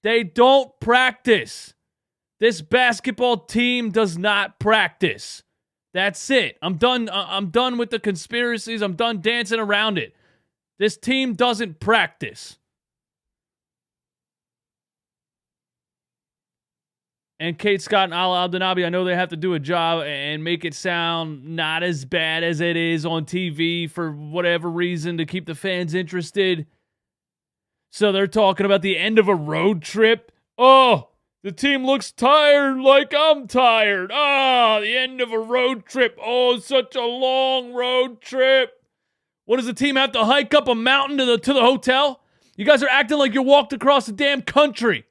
They don't practice. This basketball team does not practice. That's it. I'm done with the conspiracies. I'm done dancing around it. This team doesn't practice. And Kate Scott and Ala Abdenabi, I know they have to do a job and make it sound not as bad as it is on TV for whatever reason to keep the fans interested. So they're talking about the end of a road trip. Oh, the team looks tired like I'm tired. Ah, the end of a road trip. Oh, such a long road trip. What, does the team have to hike up a mountain to the hotel? You guys are acting like you walked across the damn country.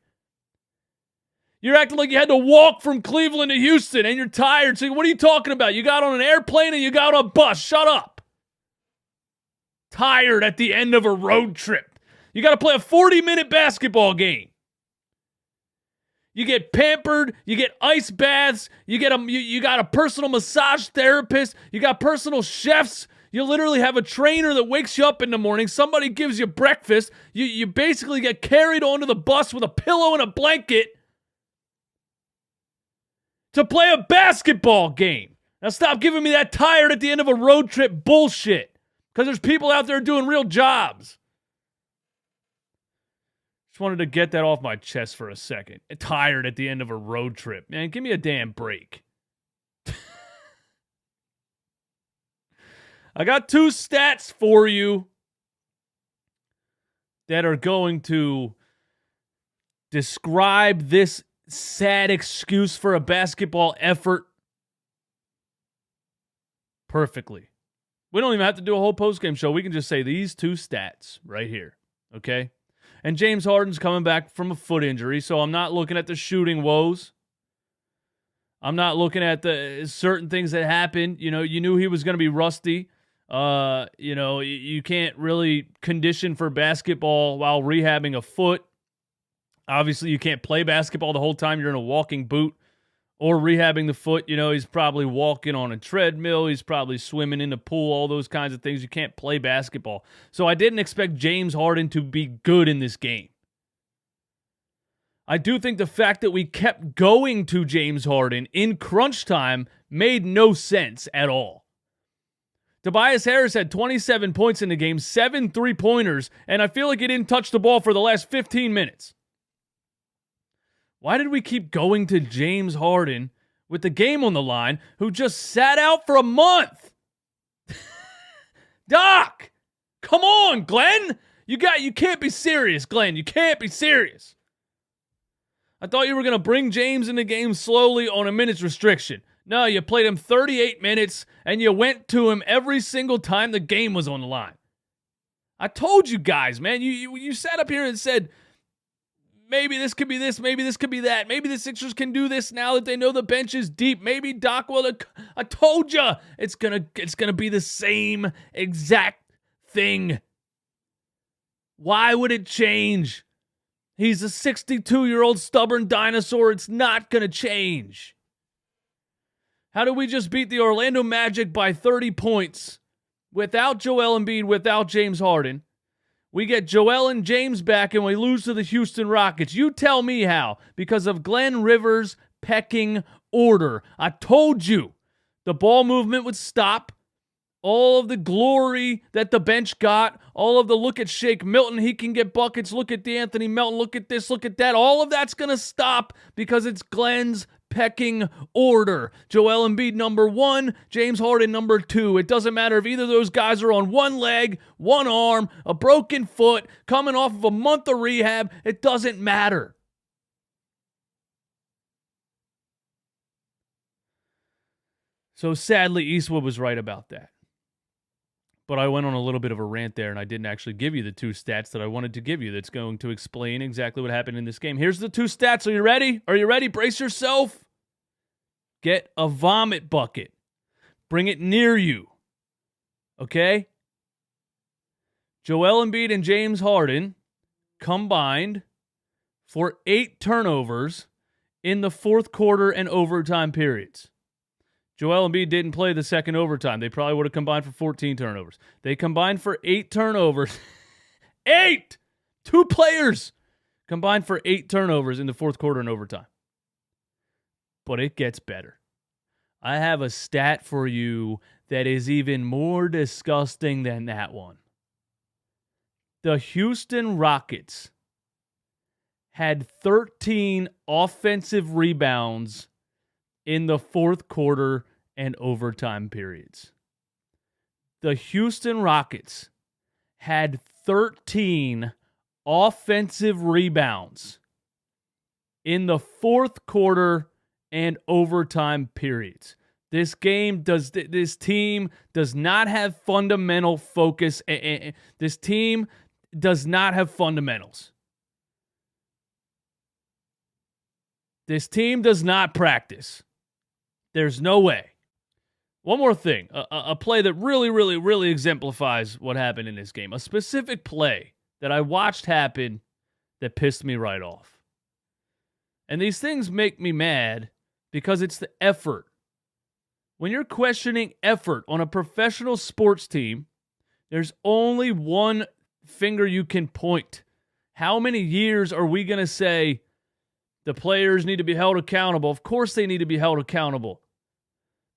You're acting like you had to walk from Cleveland to Houston and you're tired. So what are you talking about? You got on an airplane and you got on a bus. Shut up. Tired at the end of a road trip. You got to play a 40-minute basketball game. You get pampered. You get ice baths. You got a personal massage therapist. You got personal chefs. You literally have a trainer that wakes you up in the morning. Somebody gives you breakfast. You basically get carried onto the bus with a pillow and a blanket to play a basketball game. Now stop giving me that tired at the end of a road trip bullshit, because there's people out there doing real jobs. Just wanted to get that off my chest for a second. Tired at the end of a road trip. Man, give me a damn break. I got 2 stats for you that are going to describe this sad excuse for a basketball effort perfectly. We don't even have to do a whole postgame show. We can just say these 2 stats right here, okay? And James Harden's coming back from a foot injury, so I'm not looking at the shooting woes. I'm not looking at the certain things that happened. You know, you knew he was going to be rusty. You can't really condition for basketball while rehabbing a foot. Obviously, you can't play basketball the whole time you're in a walking boot or rehabbing the foot. You know, he's probably walking on a treadmill. He's probably swimming in the pool, all those kinds of things. You can't play basketball. So I didn't expect James Harden to be good in this game. I do think the fact that we kept going to James Harden in crunch time made no sense at all. Tobias Harris had 27 points in the game, 7 3-pointers, and I feel like he didn't touch the ball for the last 15 minutes. Why did we keep going to James Harden with the game on the line, who just sat out for a month? Doc, come on, Glenn. You can't be serious, Glenn. You can't be serious. I thought you were going to bring James in the game slowly on a minutes restriction. No, you played him 38 minutes, and you went to him every single time the game was on the line. I told you guys, man. You sat up here and said, maybe this could be this, maybe this could be that. Maybe the Sixers can do this now that they know the bench is deep. Maybe Doc will. I told you it's gonna be the same exact thing. Why would it change? He's a 62-year-old stubborn dinosaur. It's not gonna change. How do we just beat the Orlando Magic by 30 points without Joel Embiid, without James Harden? We get Joel and James back and we lose to the Houston Rockets. You tell me how. Because of Glenn Rivers' pecking order. I told you the ball movement would stop. All of the glory that the bench got, all of the look at Shake Milton, he can get buckets, look at DeAnthony Melton, look at this, look at that. All of that's going to stop because it's Glenn's pecking order. Joel Embiid number 1, James Harden number 2. It doesn't matter if either of those guys are on one leg, one arm, a broken foot, coming off of a month of rehab. It doesn't matter. So sadly, Eastwood was right about that. But I went on a little bit of a rant there, and I didn't actually give you the 2 stats that I wanted to give you that's going to explain exactly what happened in this game. Here's the 2 stats. Are you ready? Are you ready? Brace yourself. Get a vomit bucket. Bring it near you. Okay? Joel Embiid and James Harden combined for 8 turnovers in the fourth quarter and overtime periods. Joel Embiid didn't play the second overtime. They probably would have combined for 14 turnovers. They combined for 8 turnovers. 8! 2 players Combined for 8 turnovers in the fourth quarter and overtime. But it gets better. I have a stat for you that is even more disgusting than that one. The Houston Rockets had 13 offensive rebounds in the fourth quarter and overtime periods. The Houston Rockets had 13 offensive rebounds in the fourth quarter and overtime periods. This team does not have fundamental focus. This team does not have fundamentals. This team does not practice. There's no way. One more thing, a play that really, really, really exemplifies what happened in this game. A specific play that I watched happen that pissed me right off. And these things make me mad because it's the effort. When you're questioning effort on a professional sports team, there's only one finger you can point. How many years are we going to say the players need to be held accountable? Of course they need to be held accountable.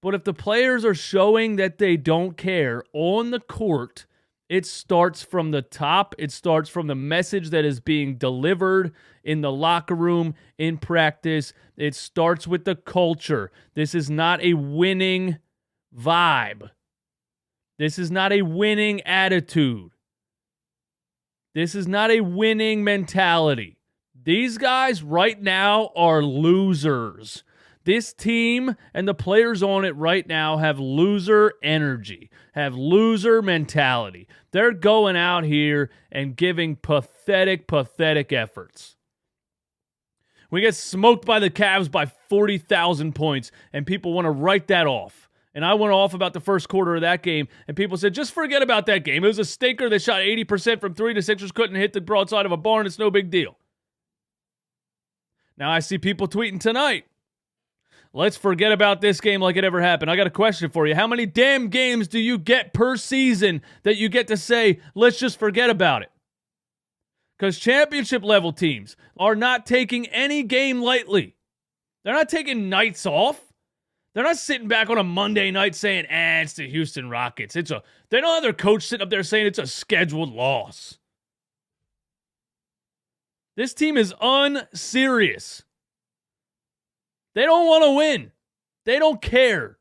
But if the players are showing that they don't care on the court, it starts from the top. It starts from the message that is being delivered in the locker room, in practice. It starts with the culture. This is not a winning vibe. This is not a winning attitude. This is not a winning mentality. These guys right now are losers. This team and the players on it right now have loser energy, have loser mentality. They're going out here and giving pathetic, pathetic efforts. We get smoked by the Cavs by 40,000 points, and people want to write that off. And I went off about the first quarter of that game, and people said, just forget about that game. It was a stinker. They shot 80% from three. The Sixers couldn't hit the broadside of a barn. It's no big deal. Now I see people tweeting tonight, let's forget about this game like it ever happened. I got a question for you. How many damn games do you get per season that you get to say, let's just forget about it? Because championship level teams are not taking any game lightly. They're not taking nights off. They're not sitting back on a Monday night saying, it's the Houston Rockets. They don't have their coach sitting up there saying it's a scheduled loss. This team is unserious. They don't want to win. They don't care.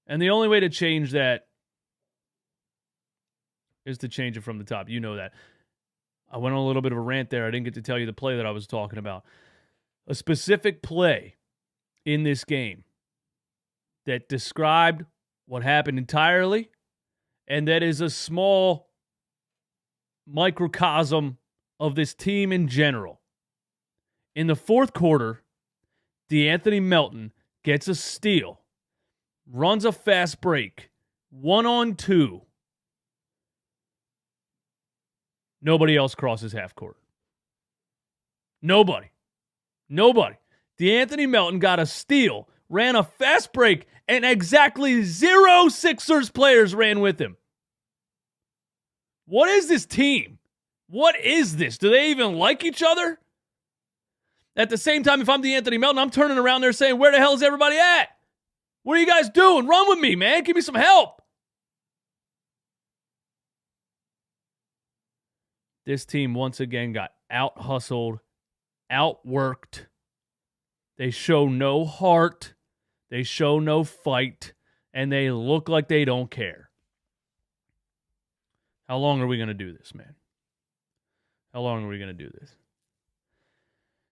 And the only way to change that is to change it from the top. You know that. I went on a little bit of a rant there. I didn't get to tell you the play that I was talking about. A specific play in this game that described what happened entirely, and that is a small microcosm of this team in general. In the fourth quarter, DeAnthony Melton gets a steal, runs a fast break, 1-on-2. Nobody else crosses half court. Nobody. DeAnthony Melton got a steal, ran a fast break, and exactly 0 Sixers players ran with him. What is this team? What is this? Do they even like each other? At the same time, if I'm DeAnthony Melton, I'm turning around there saying, where the hell is everybody at? What are you guys doing? Run with me, man. Give me some help. This team once again got out-hustled, outworked. They show no heart. They show no fight. And they look like they don't care. How long are we going to do this, man? How long are we going to do this?